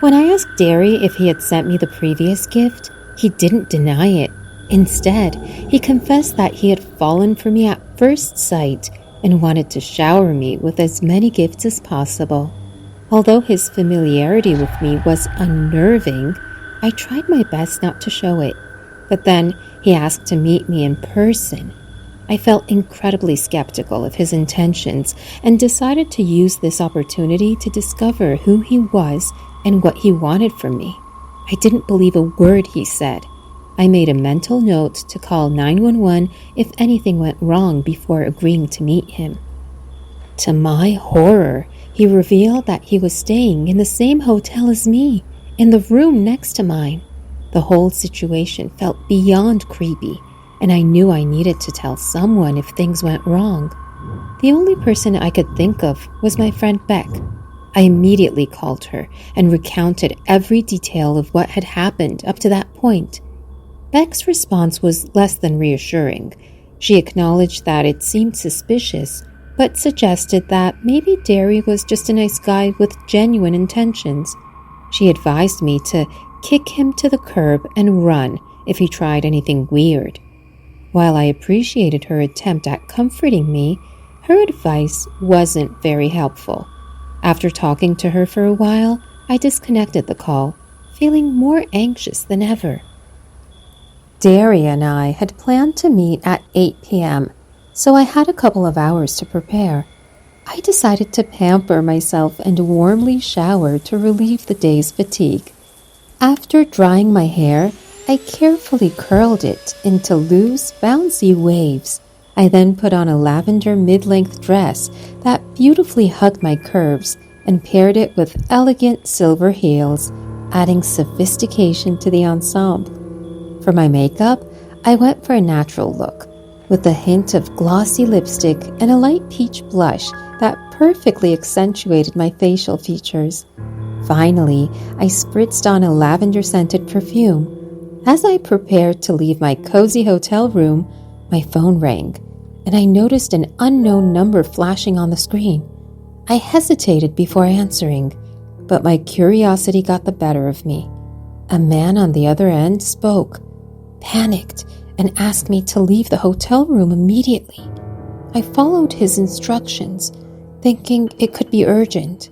When I asked Derry if he had sent me the previous gift, he didn't deny it. Instead, he confessed that he had fallen for me at first sight and wanted to shower me with as many gifts as possible. Although his familiarity with me was unnerving, I tried my best not to show it. But then he asked to meet me in person. I felt incredibly skeptical of his intentions and decided to use this opportunity to discover who he was and what he wanted from me. I didn't believe a word he said. I made a mental note to call 911 if anything went wrong before agreeing to meet him. To my horror, he revealed that he was staying in the same hotel as me, in the room next to mine. The whole situation felt beyond creepy, and I knew I needed to tell someone if things went wrong. The only person I could think of was my friend Beck. I immediately called her and recounted every detail of what had happened up to that point. Beck's response was less than reassuring. She acknowledged that it seemed suspicious, but suggested that maybe Derry was just a nice guy with genuine intentions. She advised me to kick him to the curb and run if he tried anything weird. While I appreciated her attempt at comforting me, her advice wasn't very helpful. After talking to her for a while, I disconnected the call, feeling more anxious than ever. Derry and I had planned to meet at 8 p.m., so I had a couple of hours to prepare. I decided to pamper myself and warmly shower to relieve the day's fatigue. After drying my hair, I carefully curled it into loose, bouncy waves. I then put on a lavender mid-length dress that beautifully hugged my curves and paired it with elegant silver heels, adding sophistication to the ensemble. For my makeup, I went for a natural look, with a hint of glossy lipstick and a light peach blush that perfectly accentuated my facial features. Finally, I spritzed on a lavender-scented perfume. As I prepared to leave my cozy hotel room, my phone rang, and I noticed an unknown number flashing on the screen. I hesitated before answering, but my curiosity got the better of me. A man on the other end spoke, panicked, and asked me to leave the hotel room immediately. I followed his instructions, thinking it could be urgent.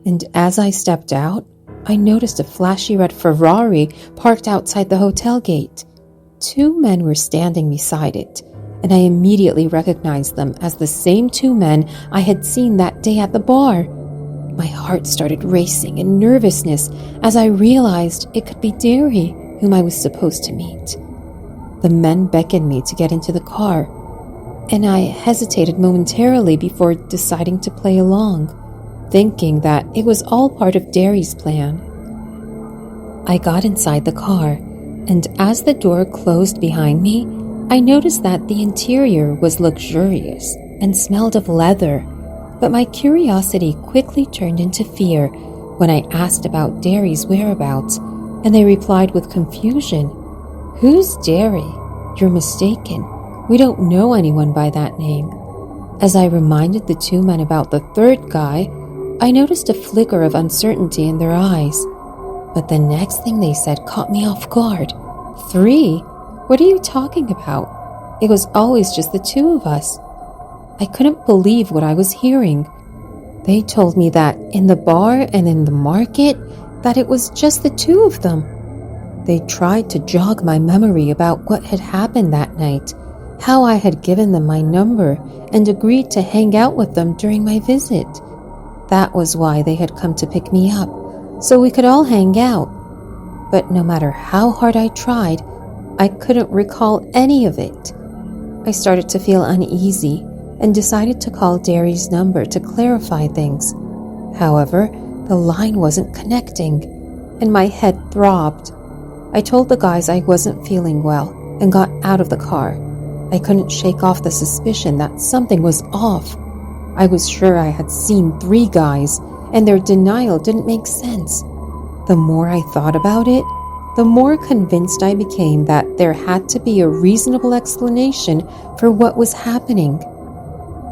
And as I stepped out, I noticed a flashy red Ferrari parked outside the hotel gate. 2 men were standing beside it, and I immediately recognized them as the same 2 men I had seen that day at the bar. My heart started racing in nervousness as I realized it could be Derry, whom I was supposed to meet. The men beckoned me to get into the car, and I hesitated momentarily before deciding to play along, thinking that it was all part of Derry's plan. I got inside the car, and as the door closed behind me, I noticed that the interior was luxurious and smelled of leather, but my curiosity quickly turned into fear when I asked about Derry's whereabouts, and they replied with confusion, "Who's Derry? You're mistaken. We don't know anyone by that name." As I reminded the 2 men about the 3rd guy, I noticed a flicker of uncertainty in their eyes. But the next thing they said caught me off guard. 3? What are you talking about? It was always just the 2 of us. I couldn't believe what I was hearing. They told me that in the bar and in the market, that it was just the 2 of them. They tried to jog my memory about what had happened that night, how I had given them my number and agreed to hang out with them during my visit. That was why they had come to pick me up, so we could all hang out. But no matter how hard I tried, I couldn't recall any of it. I started to feel uneasy and decided to call Derry's number to clarify things. However, the line wasn't connecting, and my head throbbed. I told the guys I wasn't feeling well and got out of the car. I couldn't shake off the suspicion that something was off. I was sure I had seen 3 guys, and their denial didn't make sense. The more I thought about it, the more convinced I became that there had to be a reasonable explanation for what was happening.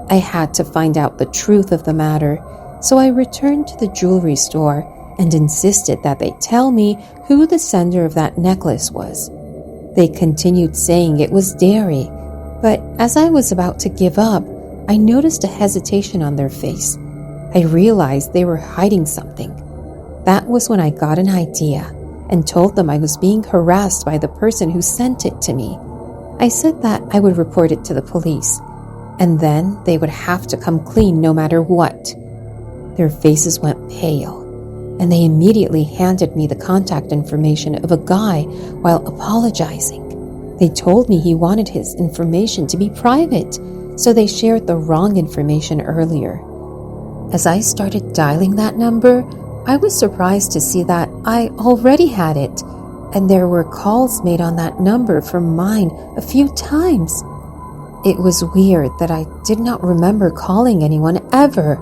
I had to find out the truth of the matter, so I returned to the jewelry store and insisted that they tell me who the sender of that necklace was. They continued saying it was Derry, but as I was about to give up, I noticed a hesitation on their face. I realized they were hiding something. That was when I got an idea and told them I was being harassed by the person who sent it to me. I said that I would report it to the police, and then they would have to come clean no matter what. Their faces went pale, and they immediately handed me the contact information of a guy while apologizing. They told me he wanted his information to be private, so they shared the wrong information earlier. As I started dialing that number, I was surprised to see that I already had it, and there were calls made on that number from mine a few times. It was weird that I did not remember calling anyone ever.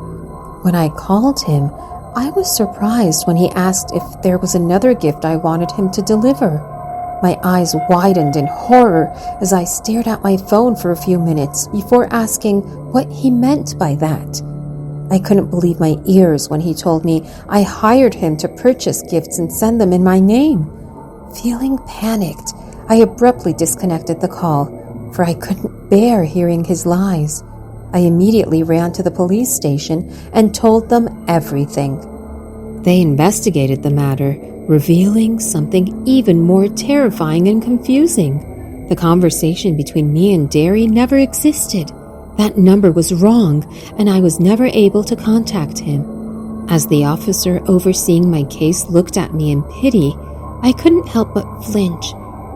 When I called him, I was surprised when he asked if there was another gift I wanted him to deliver. My eyes widened in horror as I stared at my phone for a few minutes before asking what he meant by that. I couldn't believe my ears when he told me I hired him to purchase gifts and send them in my name. Feeling panicked, I abruptly disconnected the call, for I couldn't bear hearing his lies. I immediately ran to the police station and told them everything. They investigated the matter, revealing something even more terrifying and confusing. The conversation between me and Derry never existed. That number was wrong, and I was never able to contact him. As the officer overseeing my case looked at me in pity, I couldn't help but flinch.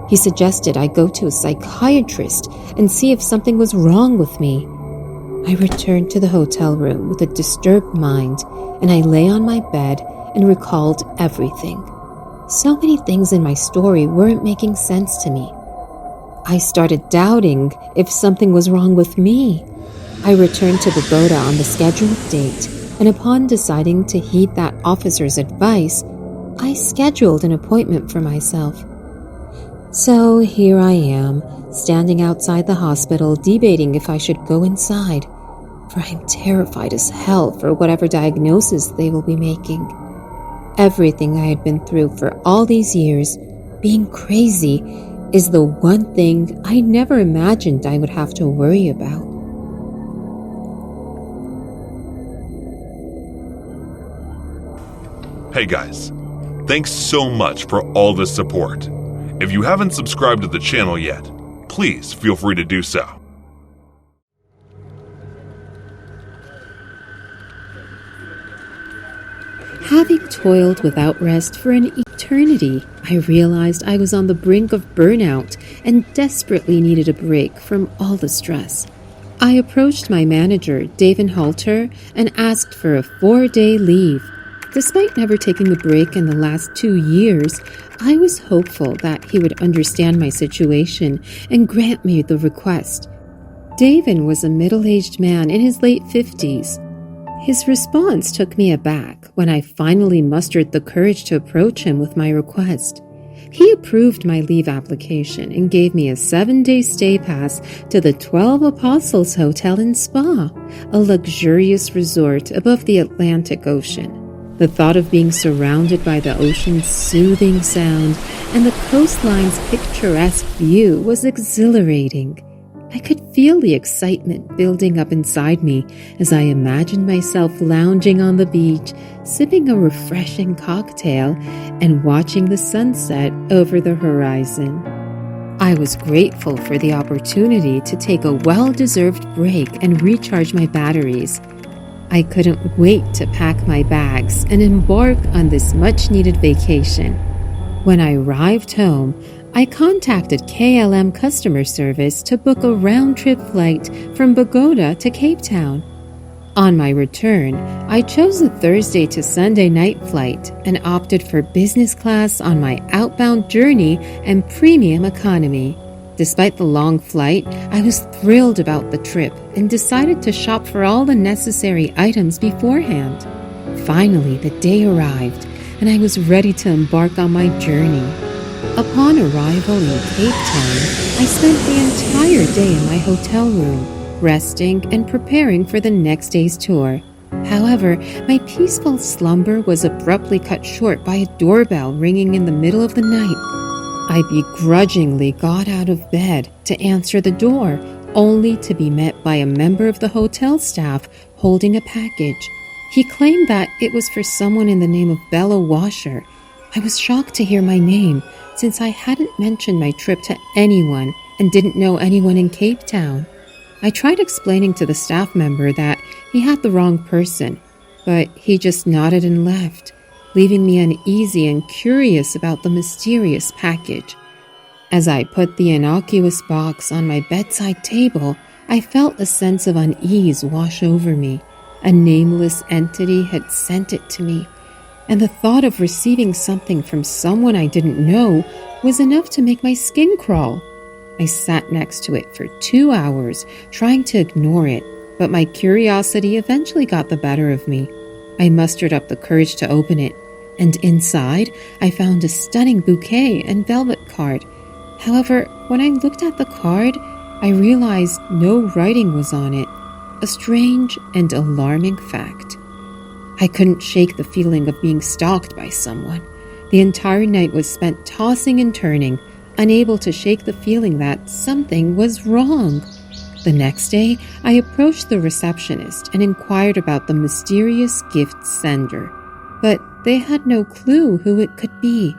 He suggested I go to a psychiatrist and see if something was wrong with me. I returned to the hotel room with a disturbed mind, and I lay on my bed and recalled everything. So many things in my story weren't making sense to me. I started doubting if something was wrong with me. I returned to Bogota on the scheduled date, and upon deciding to heed that officer's advice, I scheduled an appointment for myself. So here I am, standing outside the hospital, debating if I should go inside, for I'm terrified as hell for whatever diagnosis they will be making. Everything I had been through for all these years, being crazy, is the one thing I never imagined I would have to worry about. Hey guys, thanks so much for all the support. If you haven't subscribed to the channel yet, please feel free to do so. Having toiled without rest for an eternity, I realized I was on the brink of burnout and desperately needed a break from all the stress. I approached my manager, David Halter, and asked for a 4-day leave. Despite never taking a break in the last 2 years, I was hopeful that he would understand my situation and grant me the request. David was a middle-aged man in his late 50s. His response took me aback when I finally mustered the courage to approach him with my request. He approved my leave application and gave me a 7-day stay pass to the 12 Apostles Hotel and Spa, a luxurious resort above the Atlantic Ocean. The thought of being surrounded by the ocean's soothing sound and the coastline's picturesque view was exhilarating. I could feel the excitement building up inside me as I imagined myself lounging on the beach, sipping a refreshing cocktail and watching the sunset over the horizon. I was grateful for the opportunity to take a well-deserved break and recharge my batteries. I couldn't wait to pack my bags and embark on this much-needed vacation. When I arrived home, I contacted KLM customer service to book a round-trip flight from Bogota to Cape Town. On my return, I chose a Thursday to Sunday night flight and opted for business class on my outbound journey and premium economy. Despite the long flight, I was thrilled about the trip and decided to shop for all the necessary items beforehand. Finally, the day arrived, and I was ready to embark on my journey. Upon arrival in Cape Town, I spent the entire day in my hotel room, resting and preparing for the next day's tour. However, my peaceful slumber was abruptly cut short by a doorbell ringing in the middle of the night. I begrudgingly got out of bed to answer the door, only to be met by a member of the hotel staff holding a package. He claimed that it was for someone in the name of Bella Washer. I was shocked to hear my name, since I hadn't mentioned my trip to anyone and didn't know anyone in Cape Town. I tried explaining to the staff member that he had the wrong person, but he just nodded and left, leaving me uneasy and curious about the mysterious package. As I put the innocuous box on my bedside table, I felt a sense of unease wash over me. A nameless entity had sent it to me, and the thought of receiving something from someone I didn't know was enough to make my skin crawl. I sat next to it for 2 hours, trying to ignore it, but my curiosity eventually got the better of me. I mustered up the courage to open it, and inside I found a stunning bouquet and velvet card. However, when I looked at the card, I realized no writing was on it, a strange and alarming fact. I couldn't shake the feeling of being stalked by someone. The entire night was spent tossing and turning, unable to shake the feeling that something was wrong. The next day, I approached the receptionist and inquired about the mysterious gift sender, but they had no clue who it could be.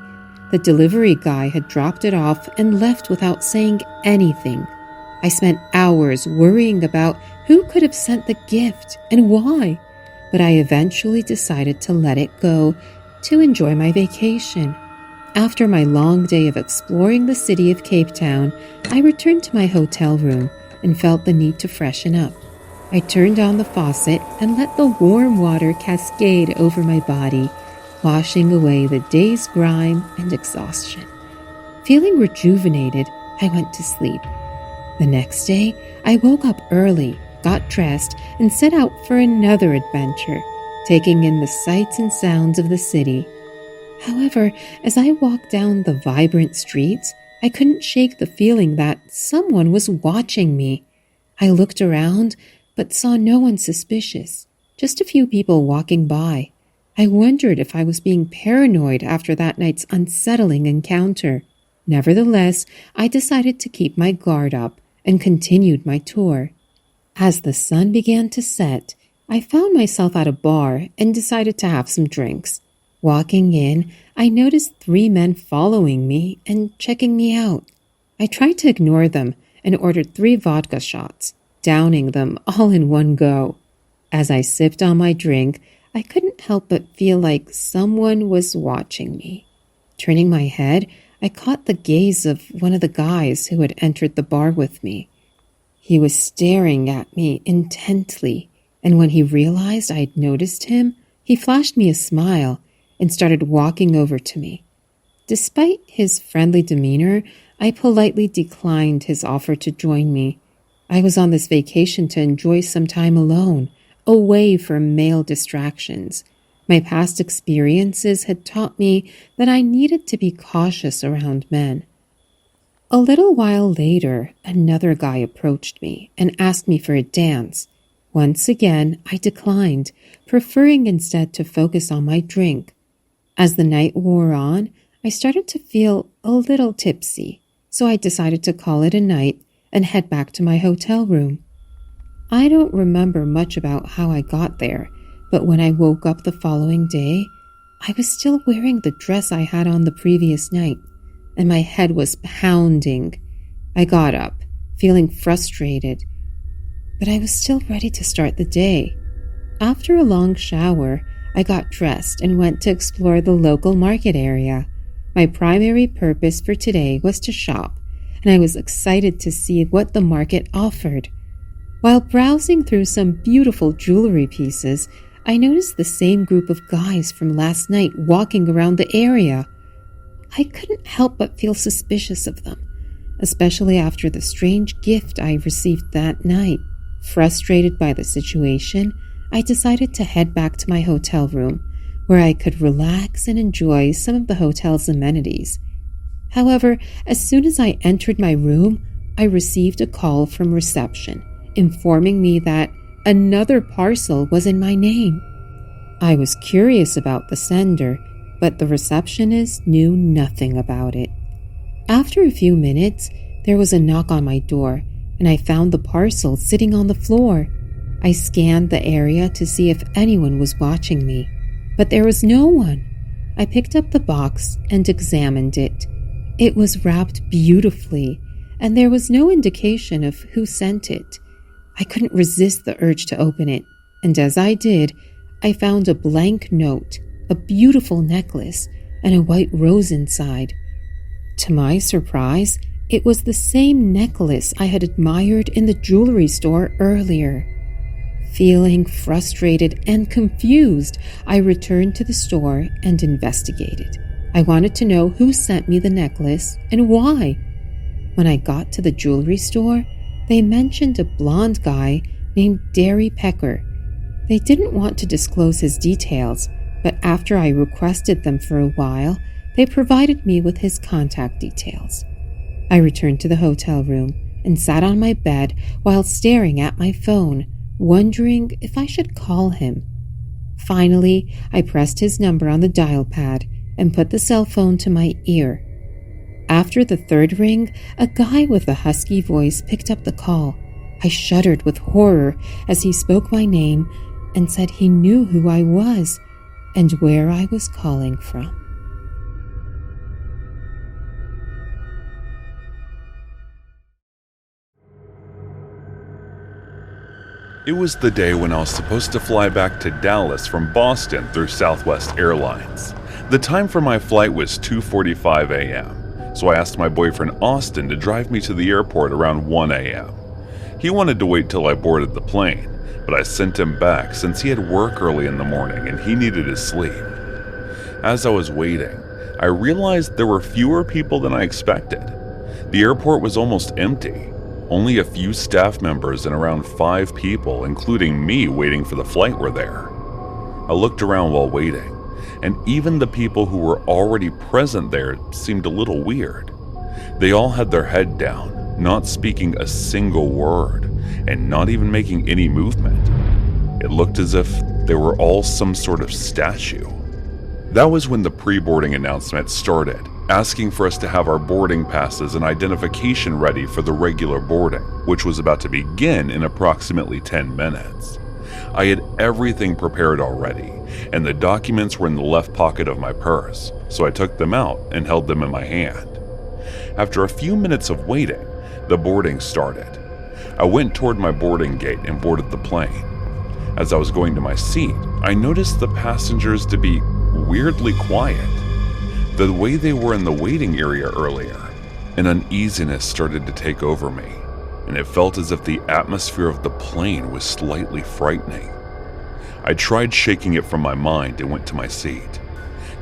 The delivery guy had dropped it off and left without saying anything. I spent hours worrying about who could have sent the gift and why, but I eventually decided to let it go to enjoy my vacation. After my long day of exploring the city of Cape Town, I returned to my hotel room and felt the need to freshen up. I turned on the faucet and let the warm water cascade over my body, washing away the day's grime and exhaustion. Feeling rejuvenated, I went to sleep. The next day, I woke up early, got dressed, and set out for another adventure, taking in the sights and sounds of the city. However, as I walked down the vibrant streets, I couldn't shake the feeling that someone was watching me. I looked around, but saw no one suspicious, just a few people walking by. I wondered if I was being paranoid after that night's unsettling encounter. Nevertheless, I decided to keep my guard up and continued my tour. As the sun began to set, I found myself at a bar and decided to have some drinks. Walking in, I noticed 3 men following me and checking me out. I tried to ignore them and ordered 3 vodka shots, downing them all in one go. As I sipped on my drink, I couldn't help but feel like someone was watching me. Turning my head, I caught the gaze of one of the guys who had entered the bar with me. He was staring at me intently, and when he realized I had noticed him, he flashed me a smile and started walking over to me. Despite his friendly demeanor, I politely declined his offer to join me. I was on this vacation to enjoy some time alone, away from male distractions. My past experiences had taught me that I needed to be cautious around men. A little while later, another guy approached me and asked me for a dance. Once again, I declined, preferring instead to focus on my drink. As the night wore on, I started to feel a little tipsy, so I decided to call it a night and head back to my hotel room. I don't remember much about how I got there, but when I woke up the following day, I was still wearing the dress I had on the previous night, and my head was pounding. I got up, feeling frustrated, but I was still ready to start the day. After a long shower, I got dressed and went to explore the local market area. My primary purpose for today was to shop, and I was excited to see what the market offered. While browsing through some beautiful jewelry pieces, I noticed the same group of guys from last night walking around the area. I couldn't help but feel suspicious of them, especially after the strange gift I received that night. Frustrated by the situation, I decided to head back to my hotel room, where I could relax and enjoy some of the hotel's amenities. However, as soon as I entered my room, I received a call from reception, informing me that Another parcel was in my name. I was curious about the sender, but the receptionist knew nothing about it. After a few minutes, there was a knock on my door, and I found the parcel sitting on the floor. I scanned the area to see if anyone was watching me, but there was no one. I picked up the box and examined it. It was wrapped beautifully, and there was no indication of who sent it. I couldn't resist the urge to open it, and as I did, I found a blank note, a beautiful necklace, and a white rose inside. To my surprise, it was the same necklace I had admired in the jewelry store earlier. Feeling frustrated and confused, I returned to the store and investigated. I wanted to know who sent me the necklace and why. When I got to the jewelry store, they mentioned a blonde guy named Derry Pecker. They didn't want to disclose his details, but after I requested them for a while, they provided me with his contact details. I returned to the hotel room and sat on my bed while staring at my phone, wondering if I should call him. Finally, I pressed his number on the dial pad and put the cell phone to my ear. After the third ring, a guy with a husky voice picked up the call. I shuddered with horror as he spoke my name and said he knew who I was and where I was calling from. It was the day when I was supposed to fly back to Dallas from Boston through Southwest Airlines. The time for my flight was 2:45 a.m., so I asked my boyfriend Austin to drive me to the airport around 1 a.m. He wanted to wait till I boarded the plane, but I sent him back since he had work early in the morning and he needed his sleep. As I was waiting, I realized there were fewer people than I expected. The airport was almost empty. Only a few staff members and around 5 people, including me waiting for the flight, were there. I looked around while waiting, and even the people who were already present there seemed a little weird. They all had their head down, not speaking a single word, and not even making any movement. It looked as if they were all some sort of statue. That was when the pre-boarding announcement started, asking for us to have our boarding passes and identification ready for the regular boarding, which was about to begin in approximately 10 minutes. I had everything prepared already, and the documents were in the left pocket of my purse, so I took them out and held them in my hand. After a few minutes of waiting, the boarding started. I went toward my boarding gate and boarded the plane. As I was going to my seat, I noticed the passengers to be weirdly quiet. The way they were in the waiting area earlier, an uneasiness started to take over me, and it felt as if the atmosphere of the plane was slightly frightening. I tried shaking it from my mind and went to my seat.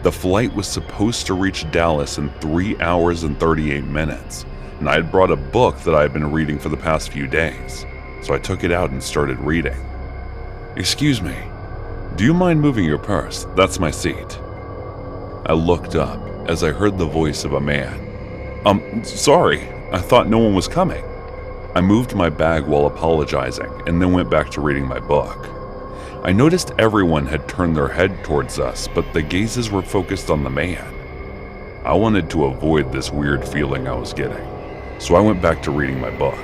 The flight was supposed to reach Dallas in 3 hours and 38 minutes, and I had brought a book that I had been reading for the past few days, so I took it out and started reading. "Excuse me, do you mind moving your purse? That's my seat." I looked up as I heard the voice of a man. Sorry, I thought no one was coming." I moved my bag while apologizing and then went back to reading my book. I noticed everyone had turned their head towards us, but the gazes were focused on the man. I wanted to avoid this weird feeling I was getting, so I went back to reading my book.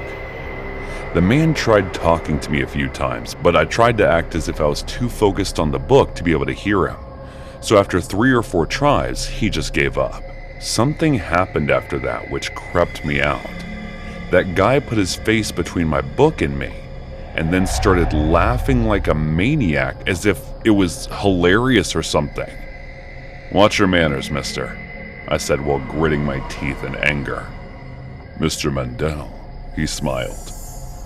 The man tried talking to me a few times, but I tried to act as if I was too focused on the book to be able to hear him. So after 3 or 4 tries, he just gave up. Something happened after that which crept me out. That guy put his face between my book and me, and then started laughing like a maniac as if it was hilarious or something. "Watch your manners, mister," I said while gritting my teeth in anger. "Mr. Mandel," he smiled.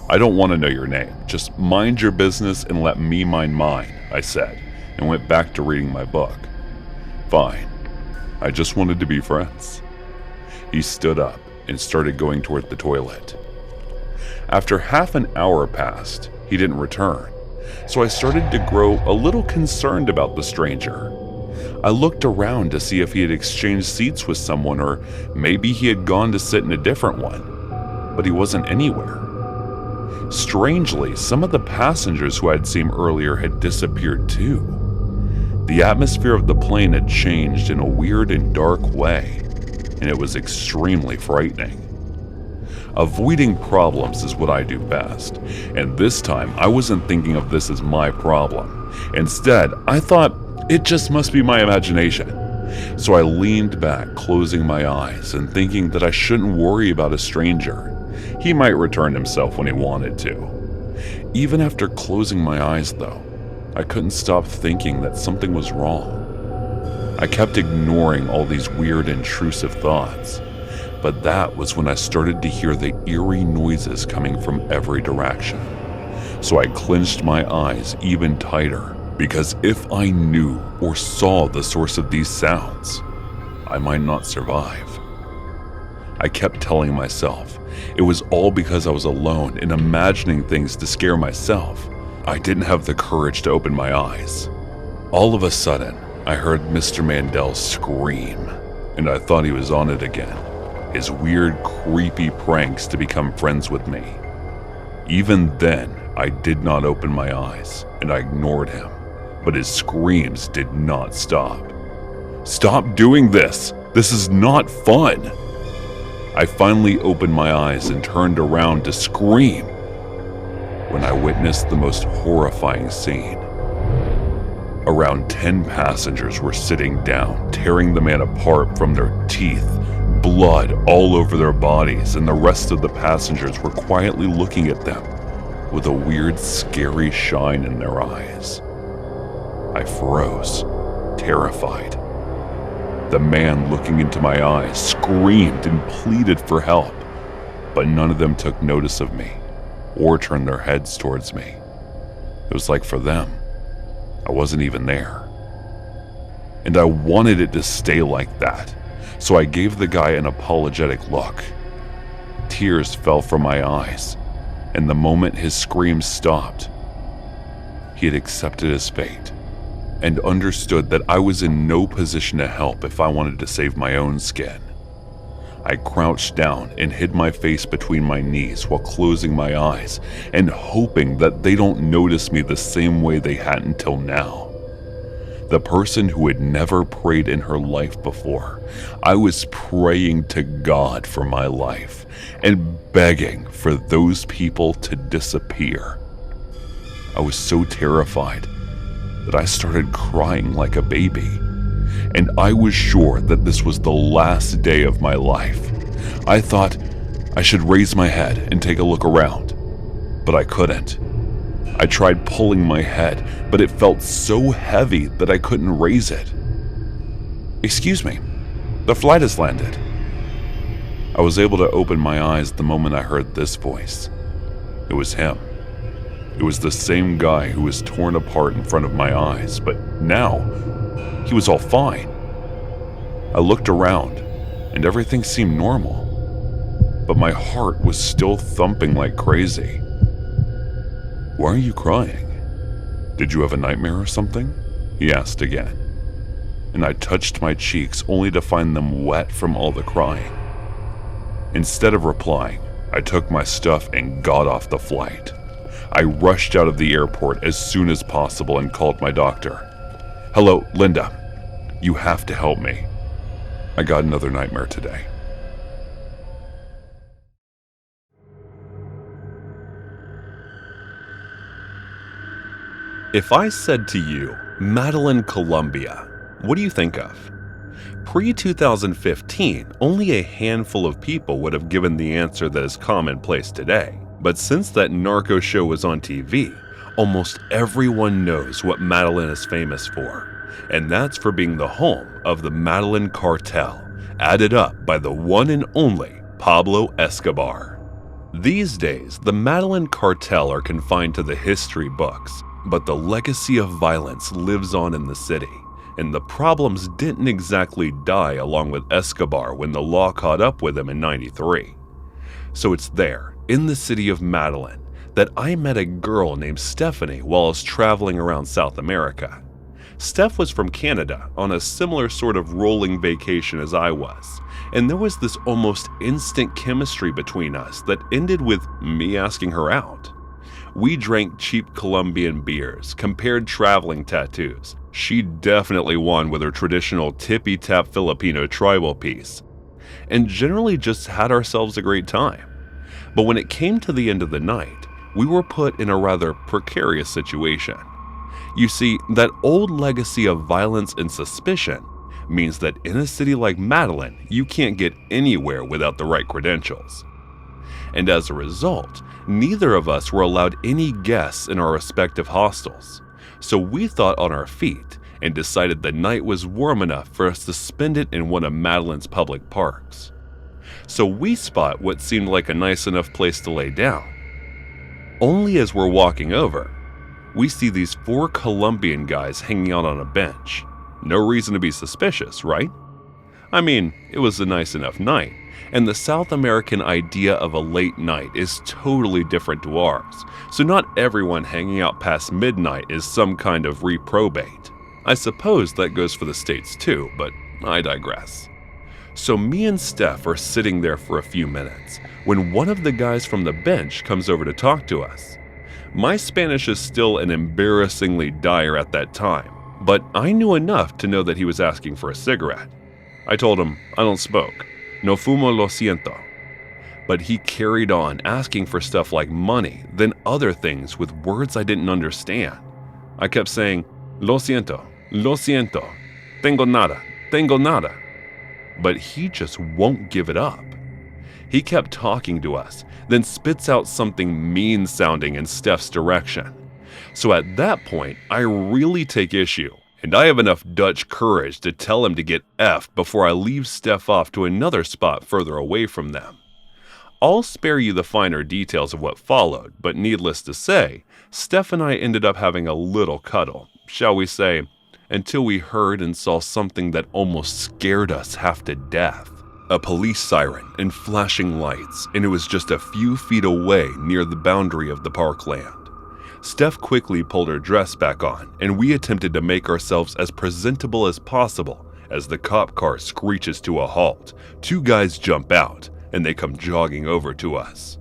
"I don't want to know your name. Just mind your business and let me mind mine," I said, and went back to reading my book. "Fine. I just wanted to be friends." He stood up and started going toward the toilet. After half an hour passed, he didn't return, so I started to grow a little concerned about the stranger. I looked around to see if he had exchanged seats with someone, or maybe he had gone to sit in a different one, but he wasn't anywhere. Strangely, some of the passengers who I'd seen earlier had disappeared too. The atmosphere of the plane had changed in a weird and dark way, and it was extremely frightening. Avoiding problems is what I do best, and this time I wasn't thinking of this as my problem. Instead, I thought it just must be my imagination. So I leaned back, closing my eyes and thinking that I shouldn't worry about a stranger. He might return himself when he wanted to. Even after closing my eyes though, I couldn't stop thinking that something was wrong. I kept ignoring all these weird intrusive thoughts, but that was when I started to hear the eerie noises coming from every direction. So I clenched my eyes even tighter, because if I knew or saw the source of these sounds, I might not survive. I kept telling myself it was all because I was alone and imagining things to scare myself. I didn't have the courage to open my eyes. All of a sudden, I heard Mr. Mandel scream, and I thought he was on it again. His weird, creepy pranks to become friends with me. Even then, I did not open my eyes, and I ignored him, but his screams did not stop. "Stop doing this! This is not fun!" I finally opened my eyes and turned around to scream when I witnessed the most horrifying scene. Around 10 passengers were sitting down, tearing the man apart from their teeth, blood all over their bodies, and the rest of the passengers were quietly looking at them with a weird, scary shine in their eyes. I froze, terrified. The man looking into my eyes screamed and pleaded for help, but none of them took notice of me or turned their heads towards me. It was like for them, I wasn't even there. And I wanted it to stay like that, so I gave the guy an apologetic look. Tears fell from my eyes, and the moment his screams stopped, he had accepted his fate and understood that I was in no position to help if I wanted to save my own skin. I crouched down and hid my face between my knees while closing my eyes and hoping that they don't notice me the same way they had until now. The person who had never prayed in her life before, I was praying to God for my life and begging for those people to disappear. I was so terrified that I started crying like a baby, and I was sure that this was the last day of my life. I thought I should raise my head and take a look around, but I couldn't. I tried pulling my head, but it felt so heavy that I couldn't raise it. "Excuse me, the flight has landed." I was able to open my eyes the moment I heard this voice. It was him. It was the same guy who was torn apart in front of my eyes, but now he was all fine. I looked around and everything seemed normal, but my heart was still thumping like crazy. "Why are you crying? Did you have a nightmare or something?" he asked again, and I touched my cheeks only to find them wet from all the crying. Instead of replying, I took my stuff and got off the flight. I rushed out of the airport as soon as possible and called my doctor. "Hello, Linda. You have to help me. I got another nightmare today." If I said to you, Madeline, Colombia, what do you think of? Pre-2015, only a handful of people would have given the answer that is commonplace today. But since that narco show was on TV, almost everyone knows what Madeline is famous for, and that's for being the home of the Madeline cartel, added up by the one and only Pablo Escobar. These days, the Madeline cartel are confined to the history books, but the legacy of violence lives on in the city, and the problems didn't exactly die along with Escobar when the law caught up with him in '93. So it's there, in the city of Madeline, that I met a girl named Stephanie while I was traveling around South America. Steph was from Canada on a similar sort of rolling vacation as I was, and there was this almost instant chemistry between us that ended with me asking her out. We drank cheap Colombian beers, compared traveling tattoos. She definitely won with her traditional tippy-tap Filipino tribal piece, and generally just had ourselves a great time. But when it came to the end of the night, we were put in a rather precarious situation. You see, that old legacy of violence and suspicion means that in a city like Medellin, you can't get anywhere without the right credentials. And as a result, neither of us were allowed any guests in our respective hostels. So we thought on our feet and decided the night was warm enough for us to spend it in one of Madeleine's public parks. So we spot what seemed like a nice enough place to lay down. Only as we're walking over, we see these 4 Colombian guys hanging out on a bench. No reason to be suspicious, right? I mean, it was a nice enough night, and the South American idea of a late night is totally different to ours, so not everyone hanging out past midnight is some kind of reprobate. I suppose that goes for the States too, but I digress. So me and Steph are sitting there for a few minutes when one of the guys from the bench comes over to talk to us. My Spanish is still an embarrassingly dire at that time, but I knew enough to know that he was asking for a cigarette. I told him, I don't smoke. No fumo, lo siento. But he carried on asking for stuff like money, then other things with words I didn't understand. I kept saying, lo siento, tengo nada. But he just won't give it up. He kept talking to us, then spits out something mean-sounding in Steph's direction. So at that point, I really take issue, and I have enough Dutch courage to tell him to get F'd before I leave Steph off to another spot further away from them. I'll spare you the finer details of what followed, but needless to say, Steph and I ended up having a little cuddle, shall we say, until we heard and saw something that almost scared us half to death. A police siren and flashing lights, and it was just a few feet away near the boundary of the parkland. Steph quickly pulled her dress back on, and we attempted to make ourselves as presentable as possible as the cop car screeches to a halt. 2 guys jump out, and they come jogging over to us.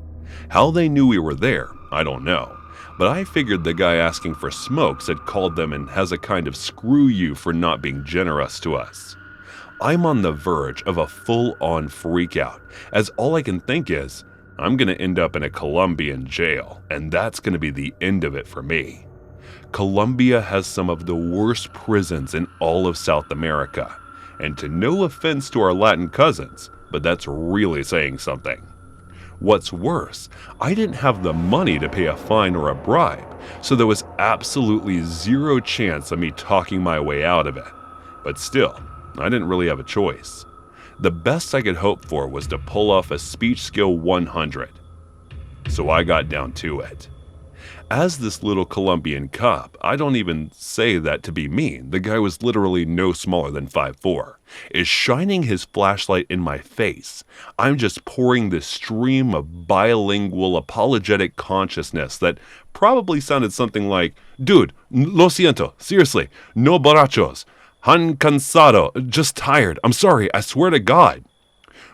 How they knew we were there, I don't know, but I figured the guy asking for smokes had called them and has a kind of screw you for not being generous to us. I'm on the verge of a full-on freakout, as all I can think is, I'm going to end up in a Colombian jail, and that's going to be the end of it for me. Colombia has some of the worst prisons in all of South America, and to no offense to our Latin cousins, but that's really saying something. What's worse, I didn't have the money to pay a fine or a bribe, so there was absolutely zero chance of me talking my way out of it. But still, I didn't really have a choice. The best I could hope for was to pull off a speech skill 100. So I got down to it. As this little Colombian cop, I don't even say that to be mean, the guy was literally no smaller than 5'4", is shining his flashlight in my face. I'm just pouring this stream of bilingual apologetic consciousness that probably sounded something like, dude, lo siento, seriously, no borrachos. Han cansado, just tired. I'm sorry, I swear to God.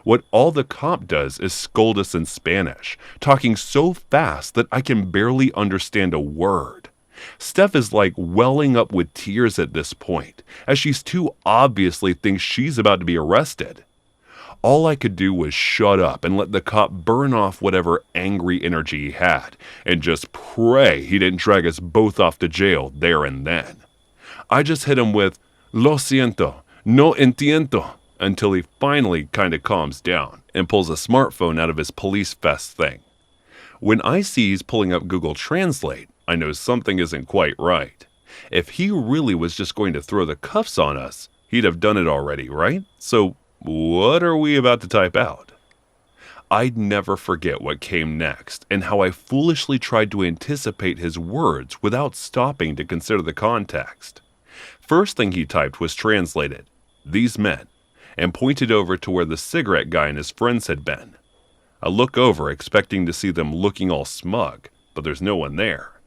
What all the cop does is scold us in Spanish, talking so fast that I can barely understand a word. Steph is like welling up with tears at this point, as she's too obviously thinks she's about to be arrested. All I could do was shut up and let the cop burn off whatever angry energy he had, and just pray he didn't drag us both off to jail there and then. I just hit him with, lo siento, no entiendo, until he finally kinda calms down and pulls a smartphone out of his police vest thing. When I see he's pulling up Google Translate, I know something isn't quite right. If he really was just going to throw the cuffs on us, he'd have done it already, right? So what are we about to type out? I'd never forget what came next and how I foolishly tried to anticipate his words without stopping to consider the context. First thing he typed was translated, these men, and pointed over to where the cigarette guy and his friends had been. I look over expecting to see them looking all smug, but there's no one there.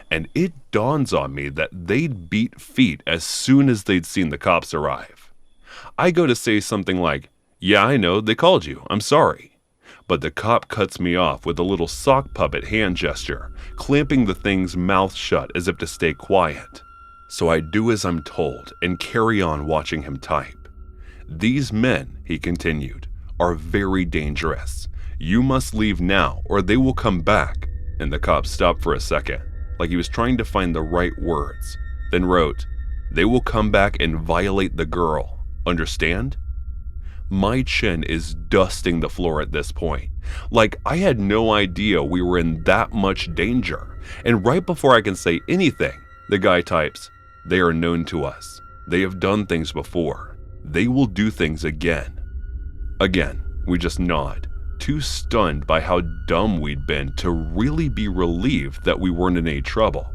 And it dawns on me that they'd beat feet as soon as they'd seen the cops arrive. I go to say something like, yeah, I know, they called you, I'm sorry. but the cop cuts me off with a little sock puppet hand gesture, clamping the thing's mouth shut as if to stay quiet. So I do as I'm told and carry on watching him type. "These men," he continued, "are very dangerous. You must leave now or they will come back." And the cop stopped for a second, like he was trying to find the right words, then wrote, "They will come back and violate the girl. Understand?" My chin is dusting the floor at this point. Like I had no idea we were in that much danger. And right before I can say anything, the guy types, "They are known to us. They have done things before. They will do things again." Again, we just nod, too stunned by how dumb we'd been to really be relieved that we weren't in any trouble.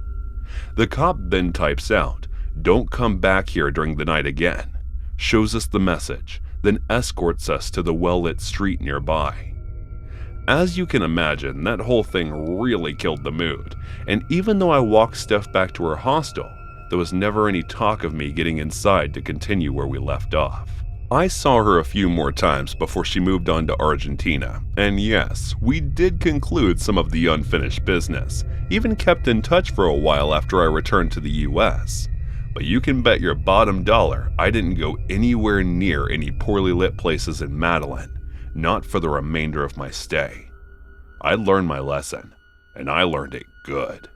The cop then types out, "Don't come back here during the night again," shows us the message, then escorts us to the well-lit street nearby. As you can imagine, that whole thing really killed the mood, and even though I walked Steph back to her hostel, there was never any talk of me getting inside to continue where we left off. I saw her a few more times before she moved on to Argentina, and yes, we did conclude some of the unfinished business, even kept in touch for a while after I returned to the US. But you can bet your bottom dollar I didn't go anywhere near any poorly lit places in Madeline, not for the remainder of my stay. I learned my lesson, and I learned it good.